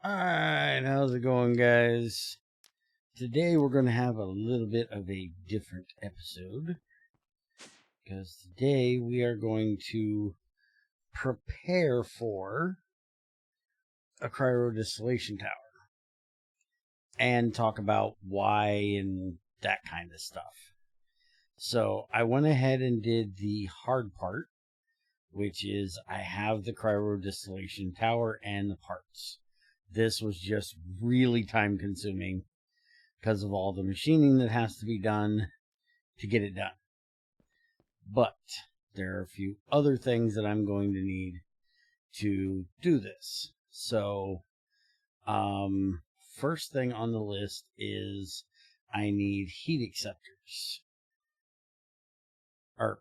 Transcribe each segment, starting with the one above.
Alright, how's it going, guys? Today we're going to have a little bit of a different episode, because today we are going to prepare for a cryo distillation tower and talk about why and that kind of stuff. So I went ahead and did the hard part, which is I have the cryo distillation tower and the parts. This was just really time consuming because of all the machining that has to be done to get it done. But there are a few other things that I'm going to need to do this. So, first thing on the list is I need heat acceptors. Or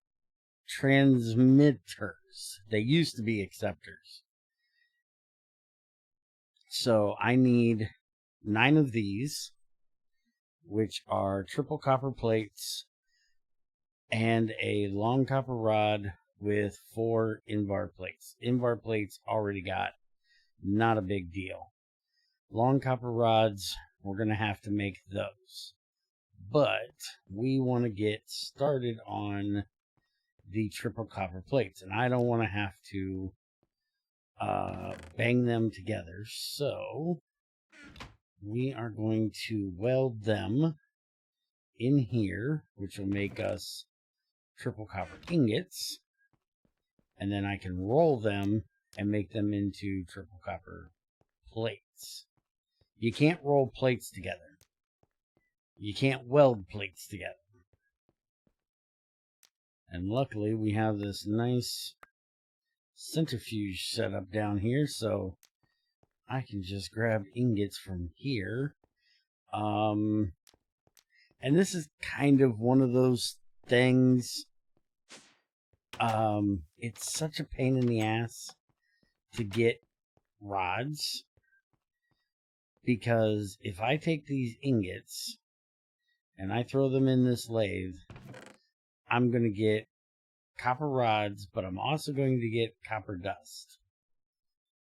transmitters. They used to be acceptors. So I need 9 of these, which are triple copper plates and a long copper rod with 4 invar plates. Invar plates already got, not a big deal. Long copper rods, we're going to have to make those. But we want to get started on the triple copper plates, and I don't want to have to bang them together, so we are going to weld them in here, which will make us triple copper ingots, and then I can roll them and make them into triple copper plates. You can't roll plates together. You can't weld plates together. And luckily we have this nice centrifuge set up down here, so I can just grab ingots from here. And this is kind of one of those things. It's such a pain in the ass to get rods, because if I take these ingots and I throw them in this lathe, I'm going to get copper rods, but I'm also going to get copper dust.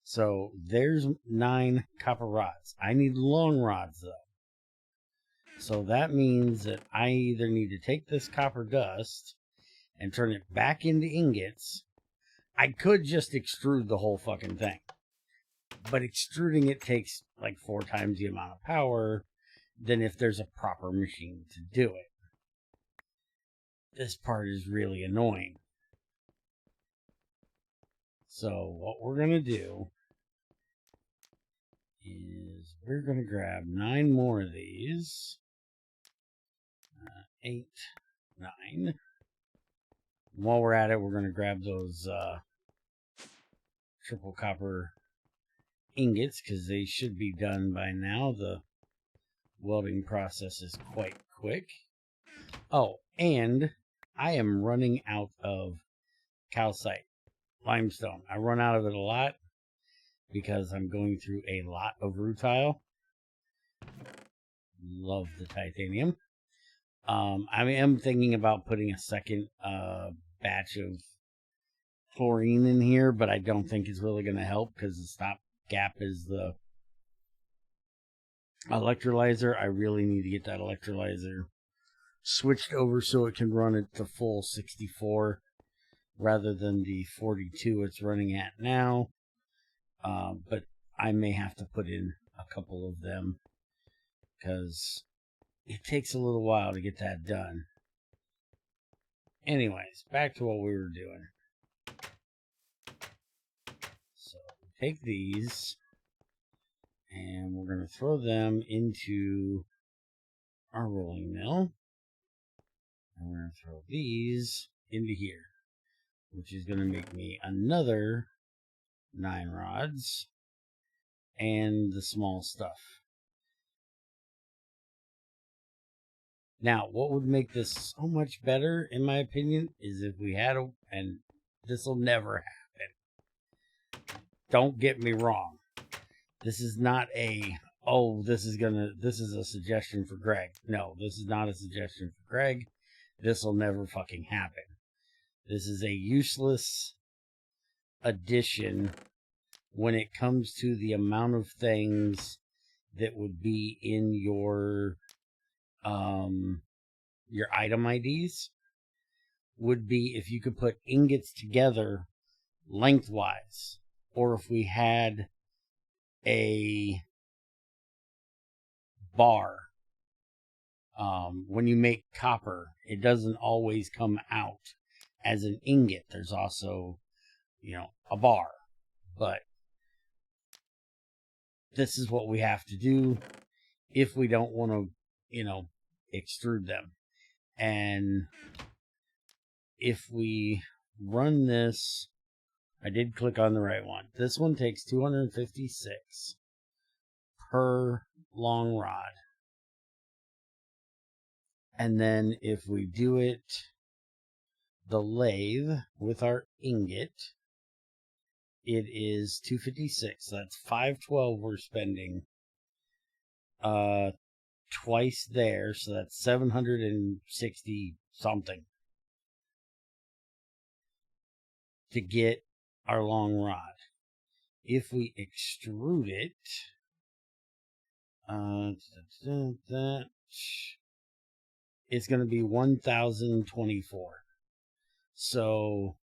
So there's 9 copper rods. I need long rods though. So that means that I either need to take this copper dust and turn it back into ingots. I could just extrude the whole fucking thing, but extruding it takes like 4 times the amount of power than if there's a proper machine to do it. This part is really annoying. So what we're going to do is we're going to grab 9 more of these. 8, 9. While we're at it, we're going to grab those triple copper ingots, because they should be done by now. The welding process is quite quick. Oh, and I am running out of calcite limestone. I run out of it a lot because I'm going through a lot of rutile. Love the titanium. I am thinking about putting a second batch of chlorine in here, but I don't think it's really going to help because the stop gap is the electrolyzer. I really need to get that electrolyzer switched over so it can run at the full 64 rather than the 42 it's running at now. But I may have to put in a couple of them because it takes a little while to get that done. Anyways, back to what we were doing. So take these and we're going to throw them into our rolling mill. And we're going to throw these into here, which is going to make me another 9 rods and the small stuff. Now, what would make this so much better, in my opinion, is if we had and this will never happen. Don't get me wrong. This is not a, this is a suggestion for Greg. No, this is not a suggestion for Greg. This will never fucking happen. This is a useless addition when it comes to the amount of things that would be in your item IDs would be if you could put ingots together lengthwise, or if we had a bar. When you make copper, it doesn't always come out as an ingot. There's also, a bar. But this is what we have to do if we don't want to, extrude them. And if we run this, I did click on the right one. This one takes 256 per long rod. And then if we do it the lathe with our ingot, it is 256. That's 512 we're spending twice there, so that's 760 something to get our long rod. If we extrude it, it's going to be 1024. So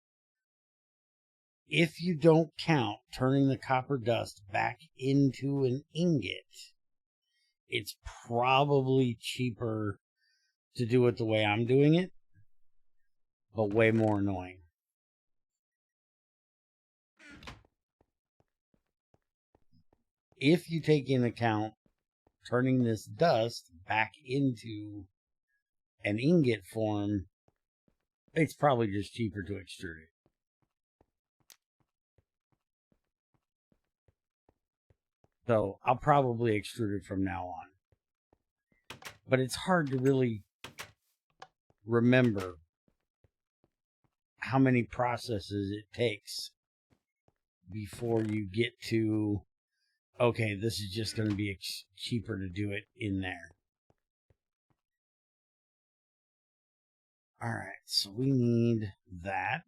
if you don't count turning the copper dust back into an ingot, it's probably cheaper to do it the way I'm doing it, but way more annoying. If you take into account turning this dust back into an ingot form, it's probably just cheaper to extrude it. So I'll probably extrude it from now on. But it's hard to really remember how many processes it takes before you get to, okay, this is just going to be cheaper to do it in there. All right, so we need that,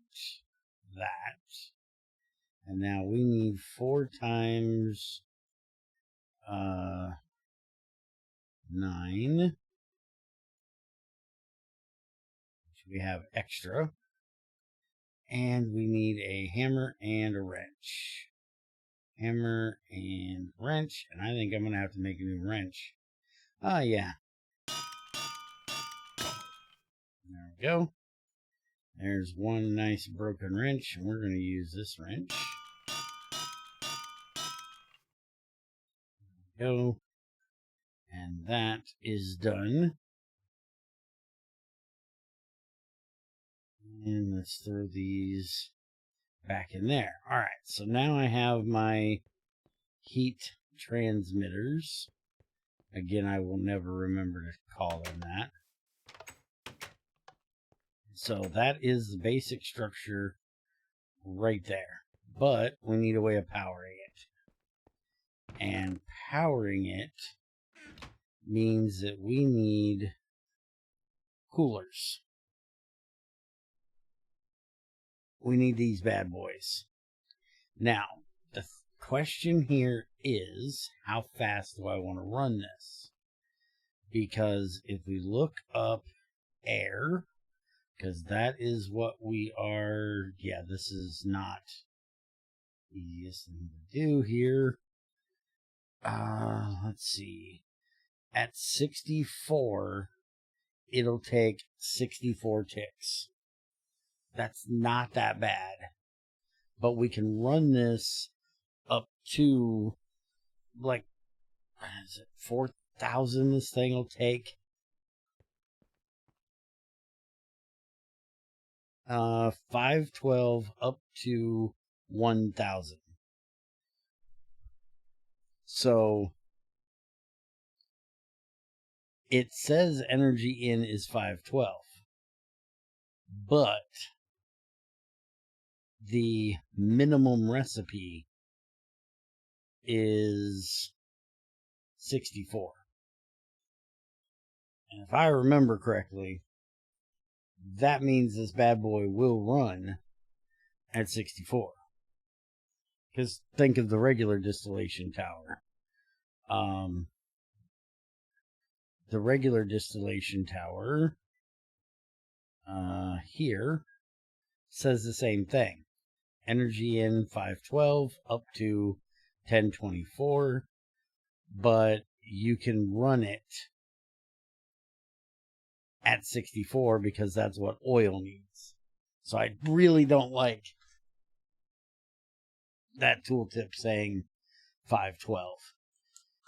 and now we need 4 times 9, which we have extra, and we need a hammer and a wrench. Hammer and wrench, and I think I'm going to have to make a new wrench. Oh, yeah. There we go. There's one nice broken wrench, and we're going to use this wrench. There we go. And that is done. And let's throw these back in there. Alright, so now I have my heat transmitters. Again, I will never remember to call them that. So that is the basic structure right there. But we need a way of powering it. And powering it means that we need coolers. We need these bad boys. Now, the question here is, how fast do I want to run this? Because if we look up air, because that is what we are, yeah, this is not the easiest thing to do here. Let's see. At 64, it'll take 64 ticks. That's not that bad. But we can run this up to, like, what is it, 4,000 this thing will take. 512 up to 1,000. So it says energy in is 512, but the minimum recipe is 64. And if I remember correctly, that means this bad boy will run at 64. Because think of the regular distillation tower. The regular distillation tower here says the same thing. Energy in 512 up to 1024, but you can run it at 64 because that's what oil needs. So I really don't like that tooltip saying 512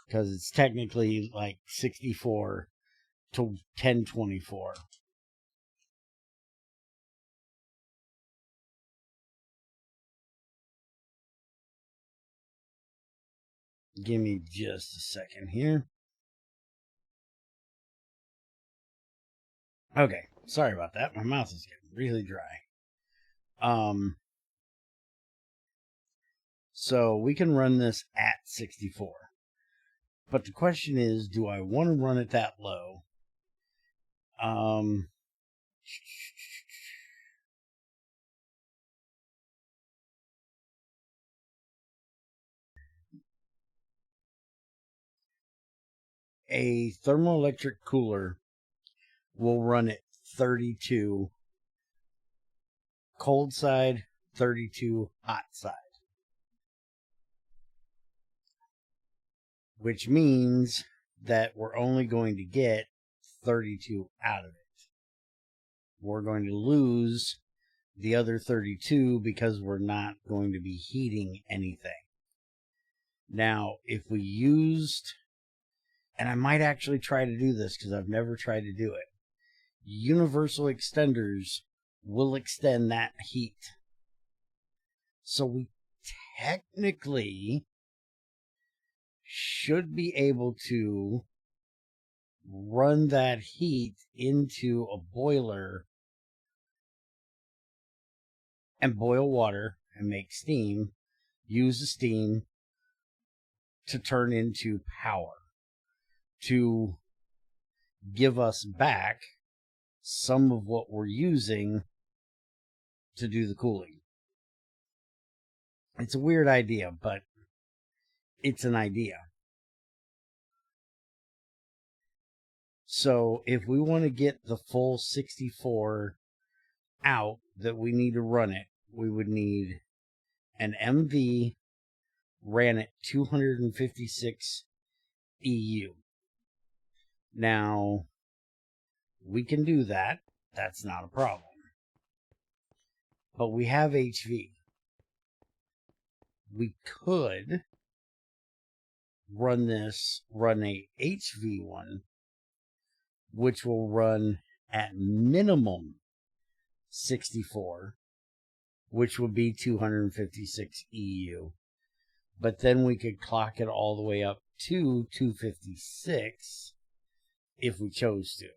because it's technically like 64 to 1024. Give me just a second here. Okay, sorry about that. My mouth is getting really dry. So we can run this at 64. But the question is, do I want to run it that low? A thermoelectric cooler will run at 32 cold side, 32 hot side. Which means that we're only going to get 32 out of it. We're going to lose the other 32 because we're not going to be heating anything. Now, if we used, and I might actually try to do this because I've never tried to do it, universal extenders will extend that heat. So we technically should be able to run that heat into a boiler and boil water and make steam, use the steam to turn into power, to give us back some of what we're using to do the cooling. It's a weird idea, but it's an idea. So if we want to get the full 64 out that we need to run it, we would need an MV ran at 256 EU. Now, we can do that. That's not a problem. But we have HV. We could run a HV one, which will run at minimum 64, which would be 256 EU. But then we could clock it all the way up to 256 if we chose to.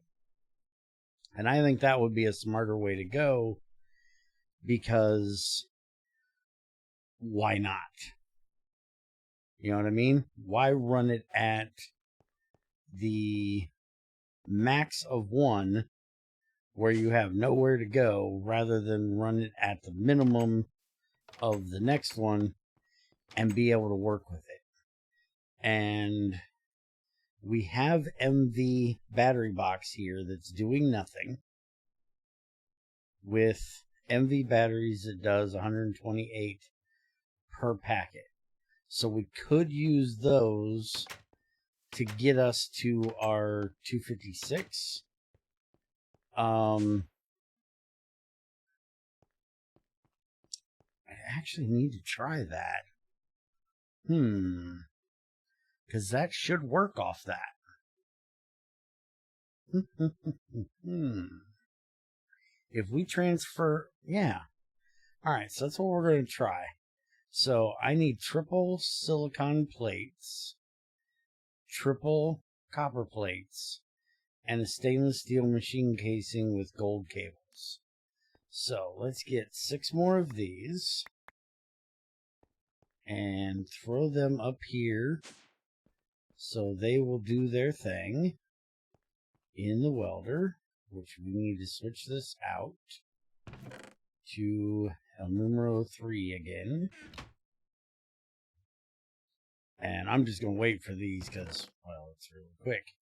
And I think that would be a smarter way to go, because why not? You know what I mean? Why run it at the max of 1 where you have nowhere to go, rather than run it at the minimum of the next one and be able to work with it? And we have MV battery box here that's doing nothing. With MV batteries, it does 128 per packet. So we could use those to get us to our 256. I actually need to try that. Because that should work off that. If we transfer, yeah. Alright, so that's what we're going to try. So I need triple silicon plates, triple copper plates, and a stainless steel machine casing with gold cables. So let's get 6 more of these and throw them up here so they will do their thing in the welder, which we need to switch this out to El Numero 3 again. And I'm just going to wait for these because, well, it's really quick.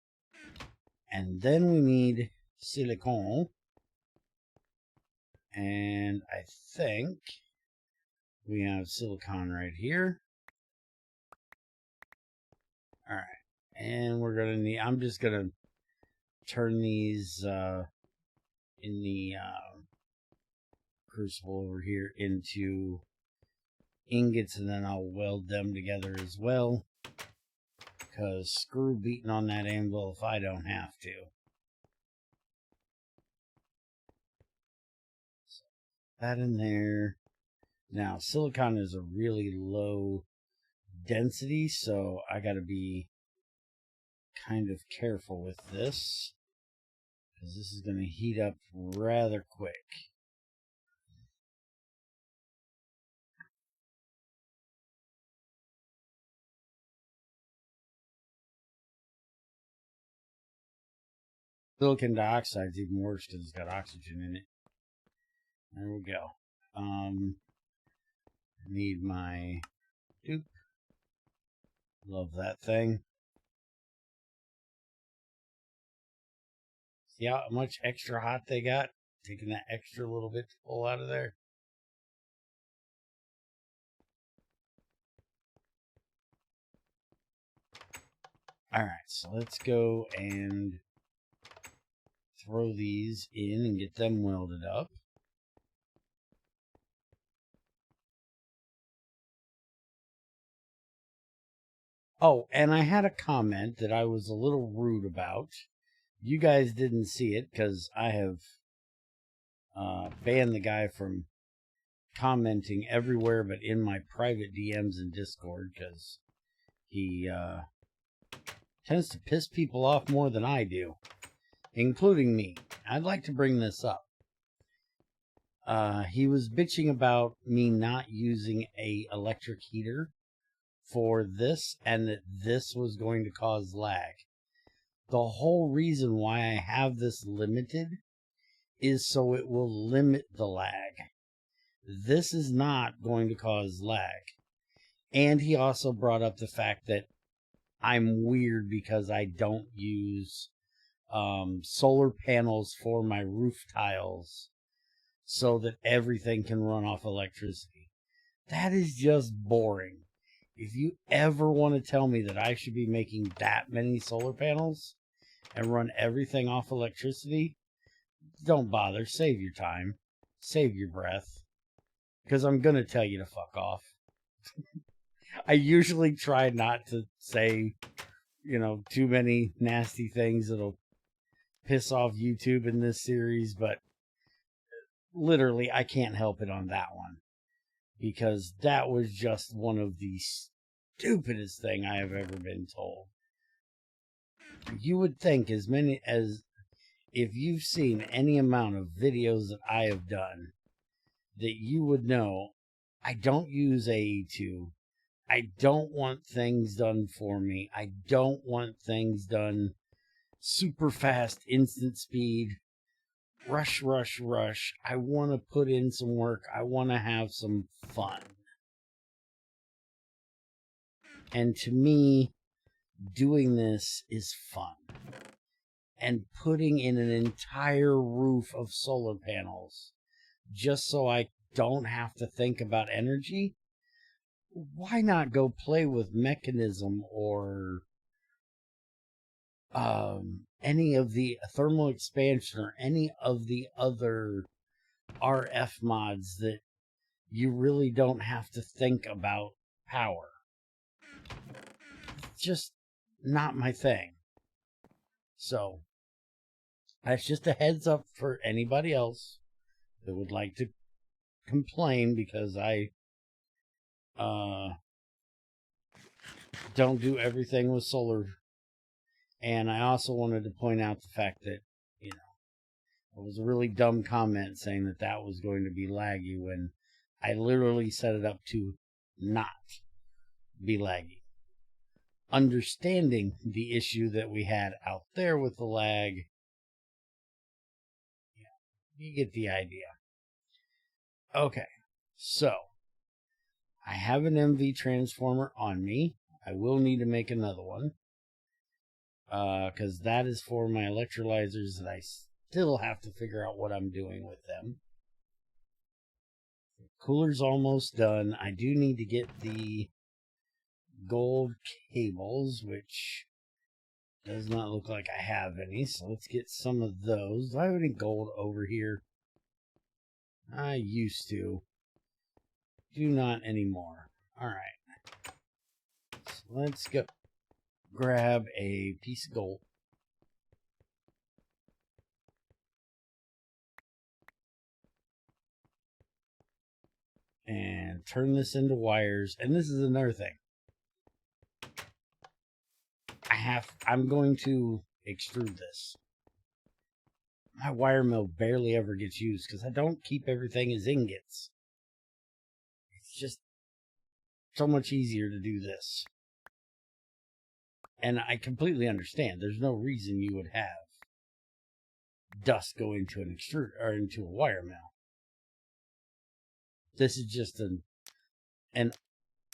And then we need silicone. And I think we have silicone right here. All right. And we're going to need, I'm just going to turn these in the crucible over here into ingots, and then I'll weld them together as well. Because screw beating on that anvil if I don't have to. So, that in there. Now, silicon is a really low density, so I got to be kind of careful with this, because this is going to heat up rather quick. Silicon dioxide is even worse because it's got oxygen in it. There we go. Need my dupe. Love that thing. See how much extra hot they got? Taking that extra little bit to pull out of there. Alright, so let's go and throw these in and get them welded up. Oh, and I had a comment that I was a little rude about. You guys didn't see it because I have banned the guy from commenting everywhere but in my private DMs in Discord, because he tends to piss people off more than I do, including me. I'd like to bring this up. He was bitching about me not using a electric heater for this, and that this was going to cause lag. The whole reason why I have this limited is so it will limit the lag. This is not going to cause lag. And he also brought up the fact that I'm weird because I don't use solar panels for my roof tiles so that everything can run off electricity. That is just boring. If you ever want to tell me that I should be making that many solar panels and run everything off electricity, don't bother. Save your time. Save your breath. Because I'm going to tell you to fuck off. I usually try not to say, too many nasty things that'll piss off YouTube in this series, but literally I can't help it on that one. Because that was just one of the stupidest thing I have ever been told. You would think if you've seen any amount of videos that I have done, that you would know I don't use AE2. I don't want things done for me. I don't want things done super fast, instant speed, rush, rush, rush. I want to put in some work. I want to have some fun. And to me, doing this is fun. And putting in an entire roof of solar panels just so I don't have to think about energy, why not go play with Mechanism or any of the thermal expansion or any of the other RF mods that you really don't have to think about power? It's just not my thing. So that's just a heads up for anybody else that would like to complain because I don't do everything with solar. And I also wanted to point out the fact that, it was a really dumb comment saying that that was going to be laggy when I literally set it up to not be laggy. Understanding the issue that we had out there with the lag, you get the idea. Okay, so I have an MV transformer on me. I will need to make another one. Because that is for my electrolyzers that I still have to figure out what I'm doing with them. Cooler's almost done. I do need to get the gold cables, which does not look like I have any. So let's get some of those. Do I have any gold over here? I used to. Do not anymore. Alright. So let's go grab a piece of gold. And turn this into wires. And this is another thing. I'm going to extrude this. My wire mill barely ever gets used because I don't keep everything as ingots. It's just so much easier to do this. And I completely understand. There's no reason you would have dust go into an extruder or into a wire mill. This is just an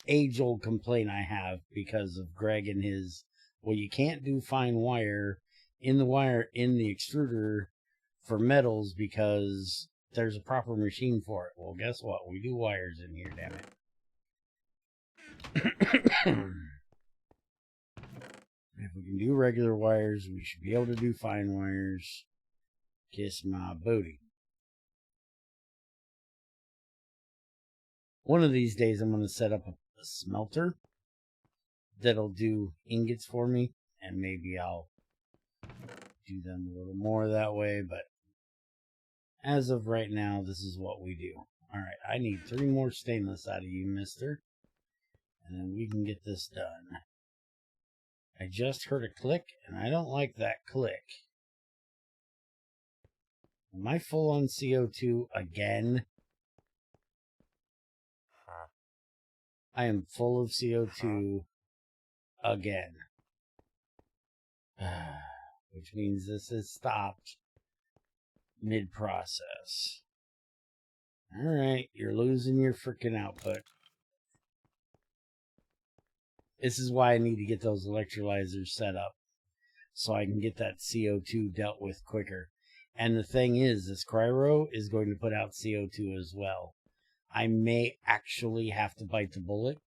age-old complaint I have because of Greg and his, well, you can't do fine wire in the extruder for metals because there's a proper machine for it. Well, guess what? We do wires in here, damn it. If we can do regular wires, we should be able to do fine wires. Kiss my booty. One of these days, I'm going to set up a smelter that'll do ingots for me, and maybe I'll do them a little more that way, but as of right now, this is what we do. Alright, I need 3 more stainless out of you, mister, and then we can get this done. I just heard a click, and I don't like that click. Am I full on CO2 again? I am full of CO2 again. Which means this has stopped mid-process. Alright, you're losing your freaking output. This is why I need to get those electrolyzers set up, so I can get that CO2 dealt with quicker. And the thing is, this Cryo is going to put out CO2 as well. I may actually have to bite the bullet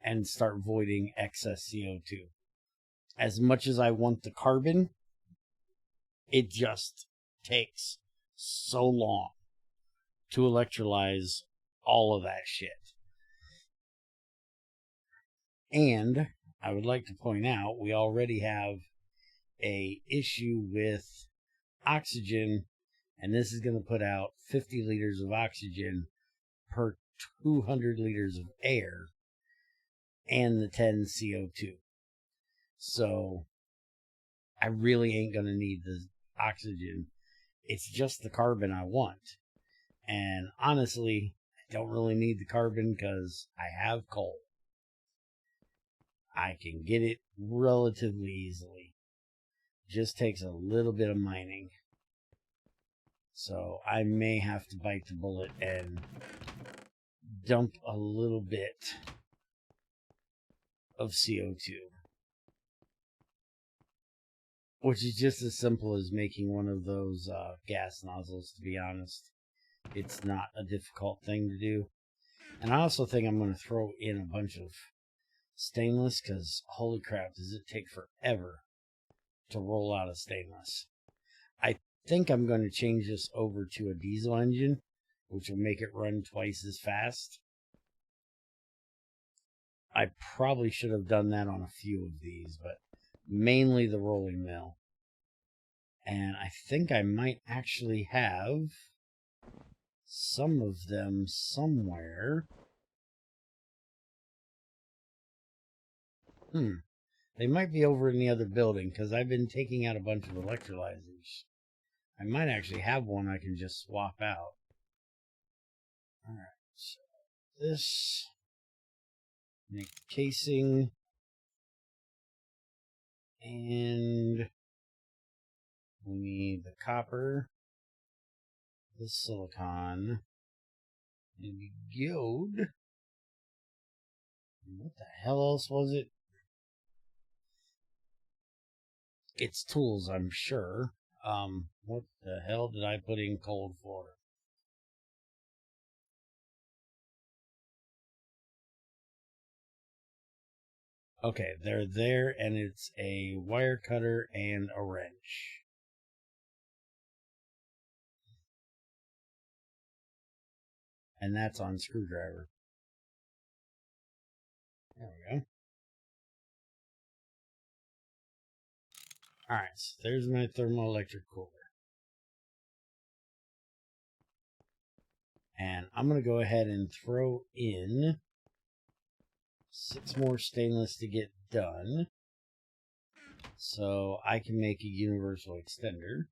and start voiding excess CO2. As much as I want the carbon, it just takes so long to electrolyze all of that shit. And I would like to point out, we already have a issue with oxygen, and this is going to put out 50 liters of oxygen per 200 liters of air and the 10 CO2. So I really ain't going to need the oxygen. It's just the carbon I want. And honestly, I don't really need the carbon because I have coal. I can get it relatively easily. Just takes a little bit of mining. So I may have to bite the bullet and dump a little bit of CO2. Which is just as simple as making one of those gas nozzles, to be honest. It's not a difficult thing to do. And I also think I'm going to throw in a bunch of stainless, because holy crap, does it take forever to roll out a stainless. I think I'm going to change this over to a diesel engine, which will make it run twice as fast. I probably should have done that on a few of these, but mainly the rolling mill. And I think I might actually have some of them somewhere. They might be over in the other building, because I've been taking out a bunch of electrolyzers. I might actually have one I can just swap out. Alright, so this, make the casing, and we need the copper, the silicon, and the gold. And what the hell else was it? its tools, I'm sure. What the hell did I put in cold for? Okay, they're there, and it's a wire cutter and a wrench. And that's on screwdriver. There we go. Alright, so there's my thermoelectric cooler. And I'm going to go ahead and throw in 6 more stainless to get done, so I can make a universal extender.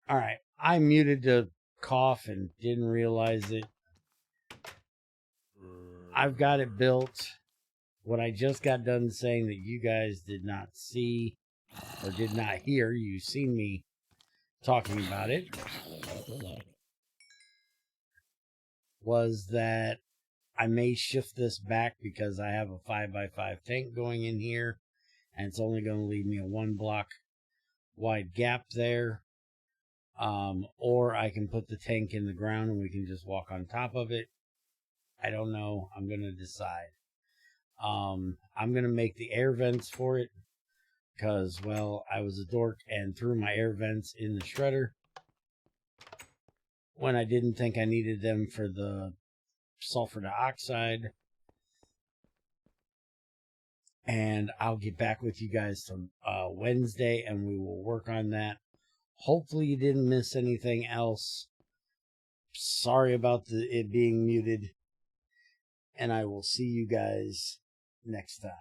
All right, I muted the cough and didn't realize it. I've got it built. What I just got done saying that you guys did not see or did not hear, you seen me talking about it, was that I may shift this back because I have a 5x5 tank going in here, and it's only going to leave me a 1 block wide gap there. Or I can put the tank in the ground and we can just walk on top of it. I don't know. I'm going to decide. I'm going to make the air vents for it because, well, I was a dork and threw my air vents in the shredder when I didn't think I needed them for the sulfur dioxide. And I'll get back with you guys some Wednesday and we will work on that. Hopefully you didn't miss anything else. Sorry about it being muted. And I will see you guys next time.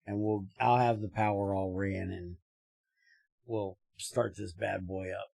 And I'll have the power all ran and we'll start this bad boy up.